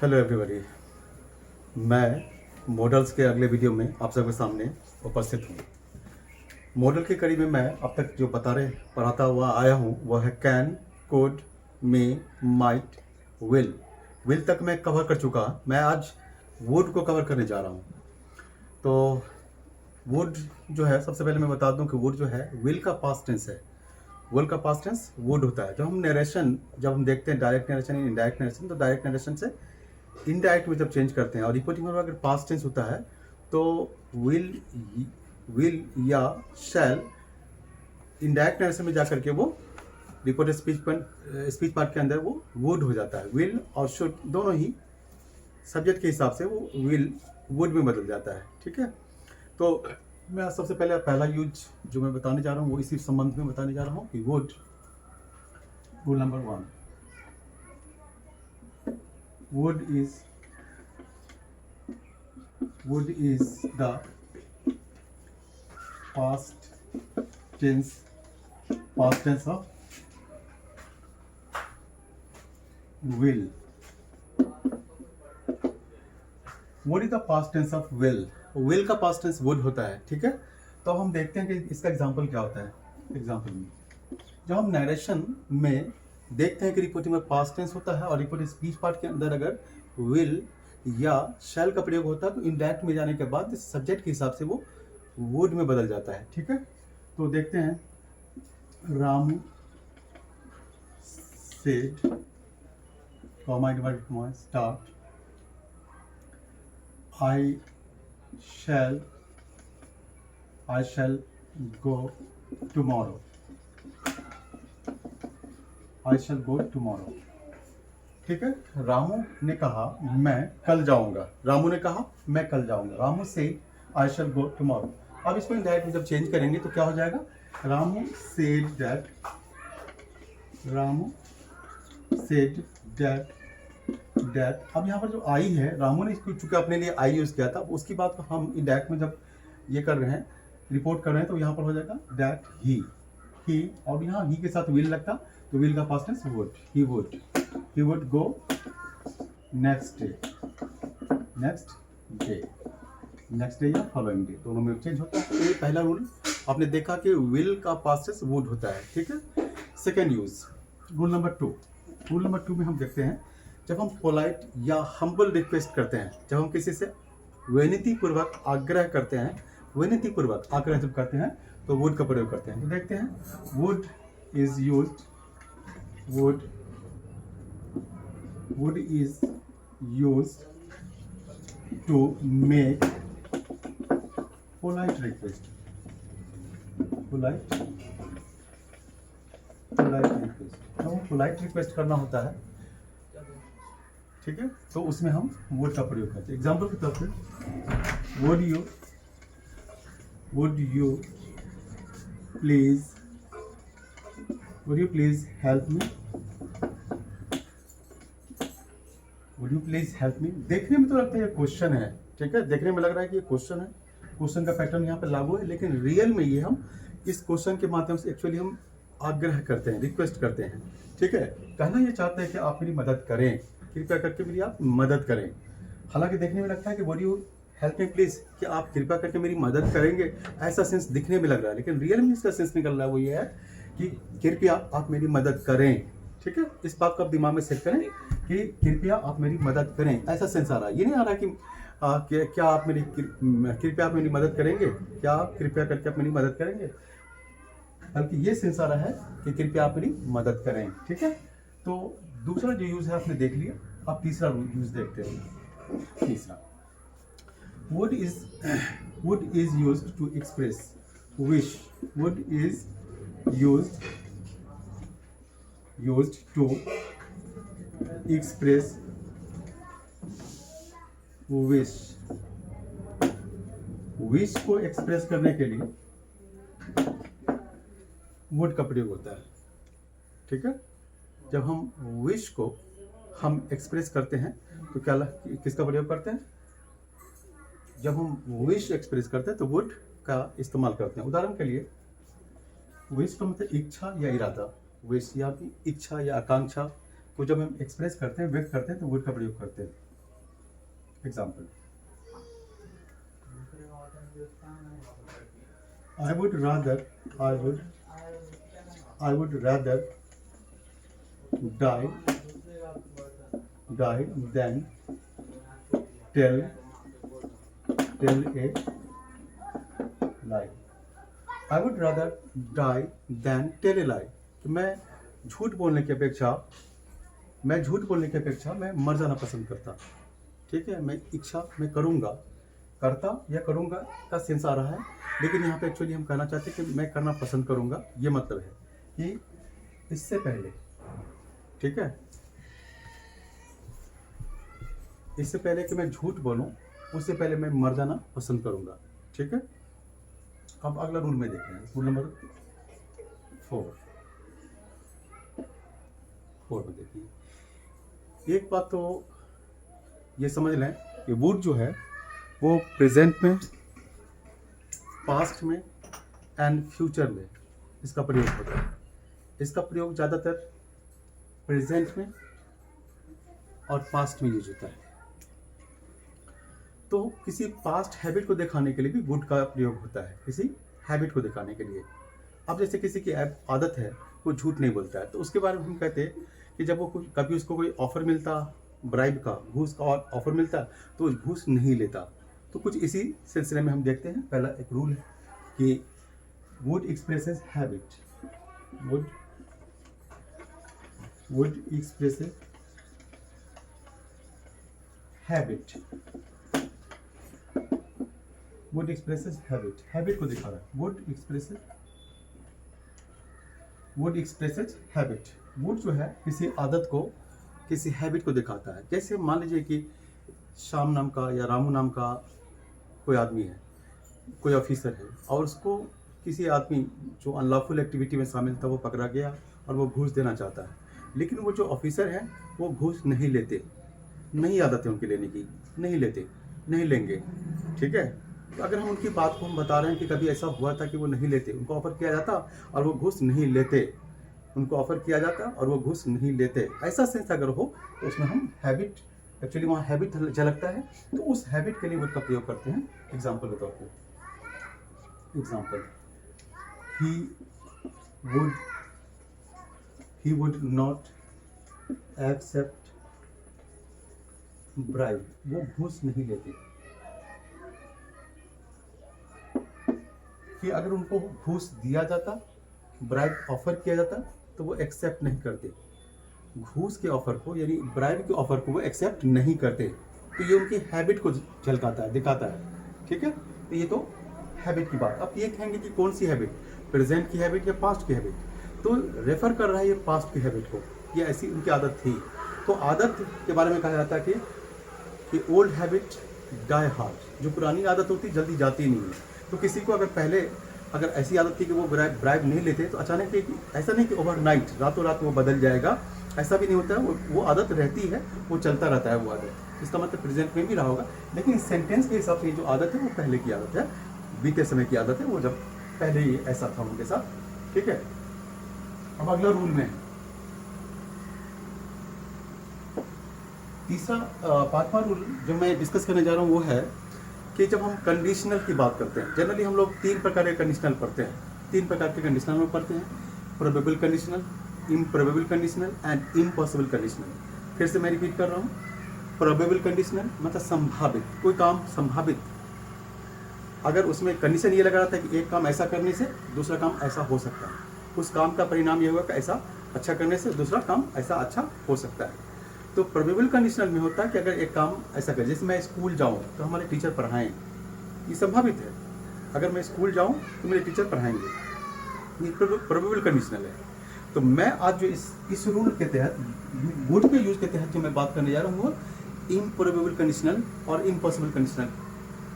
Hello everybody. मैं models के अगले वीडियो में आप सबके सामने उपस्थित हूँ। मॉडल के कड़ी में मैं अब तक जो पढ़ाता हुआ आया हूँ वह है can, could, may, might, will. Will तक मैं कवर कर चुका। मैं आज वुड को कवर करने जा रहा हूँ। तो वुड जो है, सबसे पहले मैं बता दूं कि वुड जो है विल का पास्ट टेंस है। विल का पास्ट टेंस वुड होता है। जब हम देखते हैं डायरेक्ट नरेशन, इनडायरेक्ट नरेशन, तो डायरेक्ट नरेशन से इनडायरेक्ट में जब चेंज करते हैं और रिपोर्टिंग में अगर पास्ट टेंस होता है तो विल या शैल इनडायरेक्ट नरेशन में जाकर के वो रिपोर्टेड स्पीच पार्ट के अंदर वो वुड हो जाता है। विल और शुड दोनों ही सब्जेक्ट के हिसाब से वो विल वुड में बदल जाता है। ठीक है, तो मैं सबसे पहले पहला यूज जो मैं बताने जा रहा हूँ वो इसी संबंध में बताने जा रहा हूँ कि would. Rule number 1, would is the past tense of will. Would is the past tense of will. will का past tense would होता है। ठीक है, तो हम देखते हैं कि इसका एग्जाम्पल क्या होता है। एग्जाम्पल में जब हम नरेशन में देखते हैं कि रिपोर्टिंग में पास्ट टेंस होता है और रिपोर्टिंग स्पीच पार्ट के अंदर अगर विल या शैल का प्रयोग होता है तो इनडायरेक्ट में जाने के बाद सब्जेक्ट के हिसाब से वो वुड में बदल जाता है। ठीक है, तो देखते हैं। Ramu said, comma divided comma start, I shall go tomorrow. I shall go tomorrow। ठीक है, रामू ने कहा मैं कल जाऊंगा। रामू ने कहा मैं कल जाऊंगा। रामू से I shall go tomorrow। अब इसको इनडायरेक्ट में जब चेंज करेंगे तो क्या हो जाएगा? Ramu said that। अब यहाँ पर जो आई है, रामू ने इसको चूंकि अपने लिए आई यूज किया था, उसकी बात को हम इनडायरेक्ट में जब ये कर रहे हैं, रिपोर्ट कर रहे हैं, तो यहाँ पर हो जाएगा दैट ही। और यहाँ ही के साथ विल लगता तो विल का past tense would. He would go next day या फॉलोइंग डे, दोनों में चेंज होता है। तो ये पहला रूल आपने देखा कि विल का पास्ट टेंस वुड होता है। ठीक है, second use, rule number 2। Rule number 2 में हम देखते हैं जब हम पोलाइट या हम्बल रिक्वेस्ट करते हैं, जब हम किसी से विनतीपूर्वक आग्रह करते हैं, विनतीपूर्वक आग्रह जब करते हैं तो वुड का प्रयोग करते हैं। तो देखते हैं, would is used to make polite request. Polite request करना होता है। ठीक है, तो उसमें हम वुड का प्रयोग करते हैं। एग्जाम्पल के तौर पर, would you please help me? देखने में तो लगता है ये क्वेश्चन है। ठीक है, देखने में लग रहा है कि ये क्वेश्चन है, क्वेश्चन का पैटर्न यहाँ पे लागू है, लेकिन रियल में ये हम इस क्वेश्चन के माध्यम से एक्चुअली हम आग्रह करते हैं, रिक्वेस्ट करते हैं। ठीक है, कहना ये चाहते हैं कि आप मेरी मदद करें, कृपया करके मेरी आप मदद करें। हालांकि देखने में लगता है कि would you help me please, कि आप कृपया करके मेरी मदद करेंगे, ऐसा सेंस दिखने में लग रहा है, लेकिन रियल में इसका सेंस निकल रहा है वो ये है कि कृपया आप मेरी मदद करें। ठीक है, इस बात को आप दिमाग में सेट करें कि कृपया आप मेरी मदद करें, ऐसा सेंस आ रहा है। ये नहीं आ रहा कि क्या आप कृपया आप मेरी मदद करेंगे, क्या आप कृपया करके आप मेरी मदद करेंगे, बल्कि ये सेंस आ रहा है कि कृपया आप मेरी मदद करें। ठीक है, तो दूसरा जो यूज है आपने देख लिया। अब तीसरा यूज देखते हैं। तीसरा, would is used to express wish। would is used to express wish को एक्सप्रेस करने के लिए would का प्रयोग होता है। ठीक है, जब हम विश को हम एक्सप्रेस करते हैं तो किसका प्रयोग करते हैं? जब हम विश एक्सप्रेस करते हैं तो वुड का इस्तेमाल करते हैं। उदाहरण के लिए, विश का मतलब इच्छा या इरादा। विश या इच्छा या आकांक्षा को जब हम एक्सप्रेस करते हैं, व्यक्त करते हैं, तो वुड का प्रयोग करते हैं। Example, I would rather I would rather die than tell a lie. I would rather die than tell a lie. कि मैं झूठ बोलने की अपेक्षा मैं मर जाना पसंद करता। ठीक है, मैं इच्छा मैं करूँगा, करता या करूँगा का सेंस आ रहा है, लेकिन यहाँ पे एक्चुअली हम कहना चाहते हैं कि मैं करना पसंद करूँगा। ये मतलब है कि इससे पहले, ठीक है, इससे पहले कि मैं झूठ बोलूं, उससे पहले मैं मर जाना पसंद करूंगा। ठीक है, अब अगला रूल में देखें, रूल नंबर 4 में देखिए। एक बात तो ये समझ लें कि वुड जो है वो प्रेजेंट में, पास्ट में एंड फ्यूचर में इसका प्रयोग होता है। इसका प्रयोग ज़्यादातर प्रेजेंट में और पास्ट में यूज होता है। तो किसी पास्ट हैबिट को दिखाने के लिए भी वुड का प्रयोग होता है, किसी हैबिट को दिखाने के लिए। अब जैसे किसी की आदत है वो झूठ नहीं बोलता है, तो उसके बारे में हम कहते हैं कि जब वो कभी उसको कोई ऑफर मिलता, ब्राइब का, घूस का ऑफर मिलता, तो वो घूस नहीं लेता। तो कुछ इसी सिलसिले में हम देखते हैं। पहला एक रूल है कि would expresses habit, would expresses habit, would expresses habit, habit को दिखा रहा है। वुड एक्सप्रेसेस हैबिट, वुड जो है किसी आदत को, किसी हैबिट को दिखाता है। जैसे मान लीजिए कि श्याम नाम का या रामू नाम का कोई आदमी है, कोई ऑफिसर है, और उसको किसी आदमी जो अनलॉफुल एक्टिविटी में शामिल था वो पकड़ा गया और वो घूस देना चाहता है, लेकिन वो जो ऑफिसर है वो घूस नहीं लेते, नहीं आदत है उनकी लेने की, नहीं लेते, नहीं लेंगे। ठीक है, तो अगर हम उनकी बात को हम बता रहे हैं कि कभी ऐसा हुआ था कि वो नहीं लेते, उनको ऑफर किया जाता और वो घूस नहीं लेते, उनको ऑफर किया जाता और वो घूस नहीं लेते, ऐसा सेंस अगर हो तो उसमें हम हैबिट, एक्चुअली वहाँ हैबिट झलकता है, तो उस हैबिट के लिए वुड का प्रयोग करते हैं। एग्जाम्पल बताओ आपको, example, he would not accept bribe, वो घूस नहीं लेते। कि अगर उनको घूस दिया जाता, ब्राइब ऑफर किया जाता, तो वो एक्सेप्ट नहीं करते। घूस के ऑफर को, यानी ब्राइब के ऑफर को वो एक्सेप्ट नहीं करते। तो ये उनकी हैबिट को झलकाता है, दिखाता है। ठीक है, तो ये तो हैबिट की बात। अब ये कहेंगे कि कौन सी हैबिट, प्रेजेंट की हैबिट या पास्ट की हैबिट, तो रेफर कर रहा है ये पास्ट की हैबिट को, ये ऐसी उनकी आदत थी। तो आदत के बारे में कहा जाता है कि ओल्ड हैबिट डाई हार्ड, जो पुरानी आदत होती जल्दी जाती नहीं है। तो किसी को अगर ऐसी आदत थी कि वो ब्राइब नहीं लेते, तो अचानक ऐसा नहीं कि ओवरनाइट, रातों रात वो बदल जाएगा, ऐसा भी नहीं होता है। वो आदत रहती है, वो चलता रहता है वो आदत। इसका मतलब प्रेजेंट में भी रहा होगा, लेकिन इस सेंटेंस के हिसाब से जो आदत है वो पहले की आदत है, बीते समय की आदत है, वो जब पहले ही ऐसा था उनके साथ। ठीक है, अब अगला रूल में तीसरा, पांचवा रूल जो मैं डिस्कस करने जा रहा हूँ वो है कि जब हम कंडीशनल की बात करते हैं, जनरली हम लोग 3 प्रकार के कंडीशनल पढ़ते हैं। 3 प्रकार के कंडीशनल में पढ़ते हैं, probable conditional, improbable conditional and impossible conditional. फिर से मैं रिपीट कर रहा हूँ, प्रोबेबल कंडीशनल मतलब संभावित, कोई काम संभावित, अगर उसमें कंडीशन ये लगा रहा था कि एक काम ऐसा करने से दूसरा काम ऐसा हो सकता है, उस काम का परिणाम ये होगा कि ऐसा अच्छा करने से दूसरा काम ऐसा अच्छा हो सकता है। तो प्रोबेबल कंडीशनल में होता है कि अगर एक काम ऐसा करे, जैसे मैं स्कूल जाऊँ तो हमारे टीचर पढ़ाएं, ये संभावित है। अगर मैं स्कूल जाऊँ तो मेरे टीचर पढ़ाएंगे, ये प्रोबेबल कंडीशनल है। तो मैं आज जो इस रूल के तहत, वुड के यूज के तहत जो मैं बात करने जा रहा हूँ वो इम्प्रोबेबल कंडीशनल और इम्पॉसिबल कंडीशनल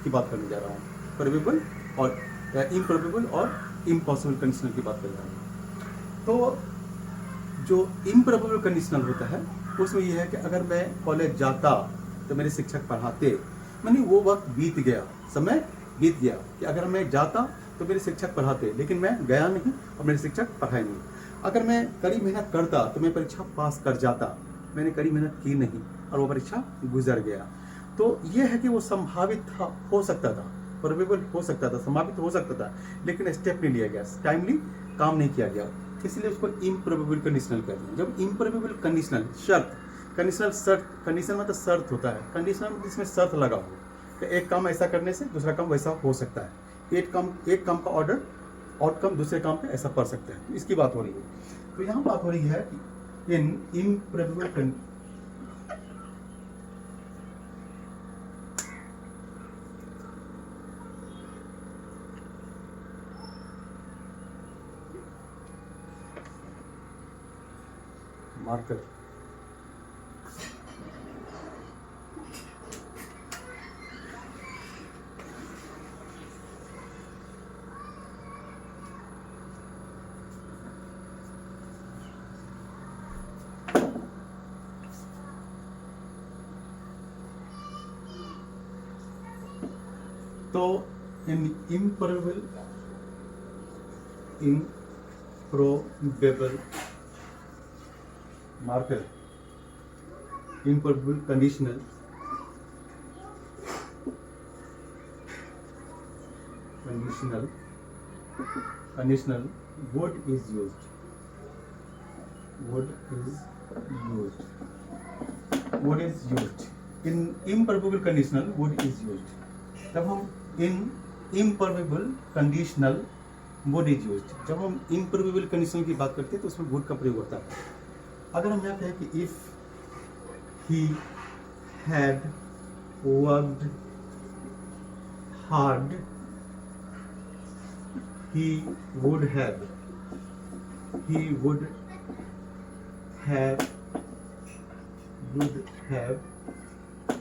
की बात करने जा रहा हूँ। प्रोबेबल और इम्प्रोबेबल और इम्पॉसिबल कंडीशनल की बात कर रहा हूँ। तो जो इम्प्रोबेबल कंडीशनल होता है उसमें यह है कि अगर मैं कॉलेज जाता तो मेरे शिक्षक पढ़ाते, मैंने वो वक्त बीत गया, समय बीत गया कि अगर मैं जाता तो मेरे शिक्षक पढ़ाते, लेकिन मैं गया नहीं और मेरे शिक्षक पढ़ाए नहीं। अगर मैं कड़ी मेहनत करता तो मैं परीक्षा पास कर जाता, मैंने कड़ी मेहनत की नहीं और वो परीक्षा गुजर गया। तो ये है कि वो संभावित था, हो सकता था, प्रोबेबल हो सकता था, संभावित हो सकता था, लेकिन स्टेप नहीं लिया गया, टाइमली काम नहीं किया गया, इसलिए उसको इम्प्रोबेबल कंडीशनल कहते हैं। जब इम्प्रोबेबल कंडीशनल शर्त, कंडीशनल शर्त, कंडीशनल मतलब शर्त होता है, कंडीशनल मतलब इसमें शर्त लगा हो कि एक काम ऐसा करने से दूसरा काम वैसा हो सकता है, एक काम का ऑर्डर आउटकम दूसरे काम पे ऐसा पड़ सकता है, तो इसकी बात हो रही है। तो यहाँ बात हो रही है कि इन इम्प्रोबेबल मार्कर तो इन improbable marker, improbable conditional would is used, in improbable conditional would is used। जब हम in improbable conditional would is used, जब हम improbable conditional की बात करते हैं तो उसमें would का प्रयोग होता है। अगर हम यहाँ कहें कि if he had worked hard he would have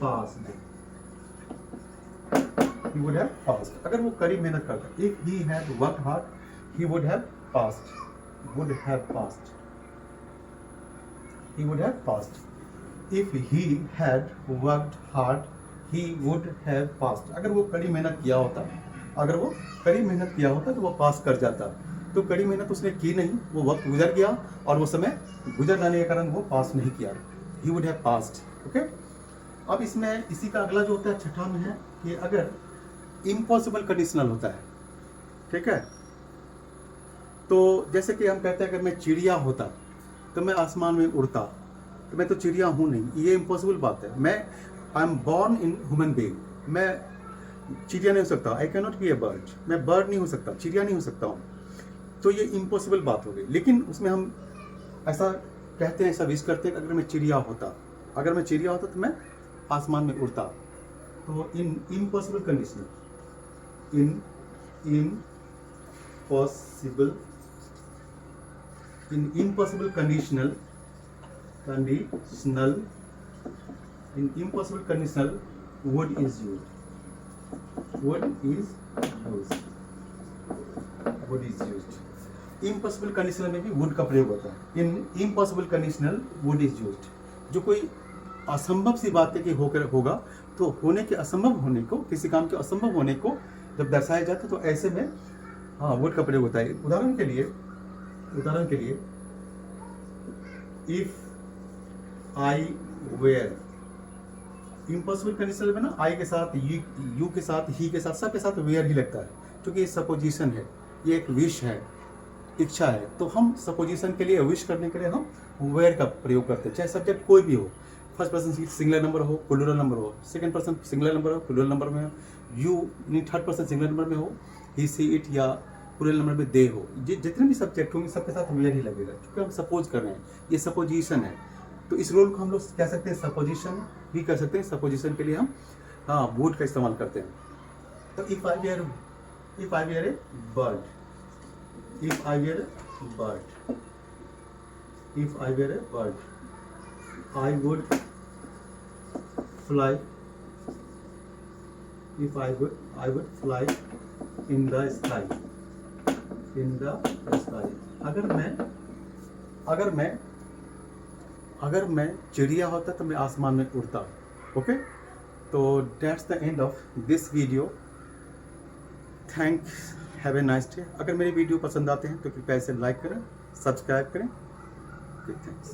passed, अगर वो कड़ी मेहनत करता, if he had worked hard he would have passed, if he had worked hard he would have passed। अगर वो कड़ी मेहनत किया होता तो वो पास कर जाता, तो कड़ी मेहनत उसने की नहीं, वो वक्त गुजर गया और वो समय गुजर जाने के कारण वो पास नहीं किया, he would have passed। Okay, अब इसमें इसी का अगला जो होता है छठा में है कि अगर इम्पॉसिबल कंडीशनल होता है, ठीक है, तो जैसे कि हम कहते हैं अगर मैं चिड़िया होता तो मैं आसमान में उड़ता, तो मैं तो चिड़िया हूँ नहीं, ये इम्पॉसिबल बात है। मैं I am born in human being, मैं चिड़िया नहीं हो सकता, I can not be A bird, मैं बर्ड नहीं हो सकता, चिड़िया नहीं हो सकता हूँ, तो ये इम्पॉसिबल बात हो गई। लेकिन उसमें हम ऐसा कहते हैं, ऐसा विश करते हैं कि अगर मैं चिड़िया होता तो मैं आसमान में उड़ता। तो इन impossible conditional, in impossible conditional would is used, impossible conditional में भी would का प्रयोग होता है। इन impossible conditional would is used, जो कोई असंभव सी बात है कि होगा, तो होने के असंभव होने को, किसी काम के असंभव होने को जब दर्शाया जाता है तो ऐसे में हाँ would का प्रयोग होता है। उदाहरण के लिए if I were, impossible conditional में ना आई के साथ, यू के साथ, ही के साथ, सबके साथ वेयर ही लगता है, क्योंकि ये सपोजिशन है, ये एक विश है, इच्छा है, तो हम सपोजिशन के लिए, विश करने के लिए हम वेयर का प्रयोग करते हैं, चाहे सब्जेक्ट कोई भी हो, फर्स्ट पर्सन सिंगुलर नंबर हो, प्लूरल नंबर हो, सेकंड पर्सन सिंगुलर नंबर हो, प्लूरल नंबर में हो, you third person singular number में हो, ही सी इट, या प्लूरल नंबर में दे हो, जितने भी सब्जेक्ट होंगे सबके साथ वेयर ही लगेगा, क्योंकि हम सपोज कर रहे हैं, ये सपोजिशन है। तो इस रोल को हम लोग कह सकते हैं सपोजिशन भी कर सकते हैं, सपोजिशन के लिए हम हाँ वुड का इस्तेमाल करते हैं। तो if I were a bird, if I were a bird, I would fly, fly in the sky, अगर मैं चिड़िया होता तो मैं आसमान में उड़ता। ओके, तो that's the end of this video. Thanks, have a nice day. अगर मेरे वीडियो पसंद आते हैं तो कृपया इसे लाइक करें, सब्सक्राइब करें। थैंक्स।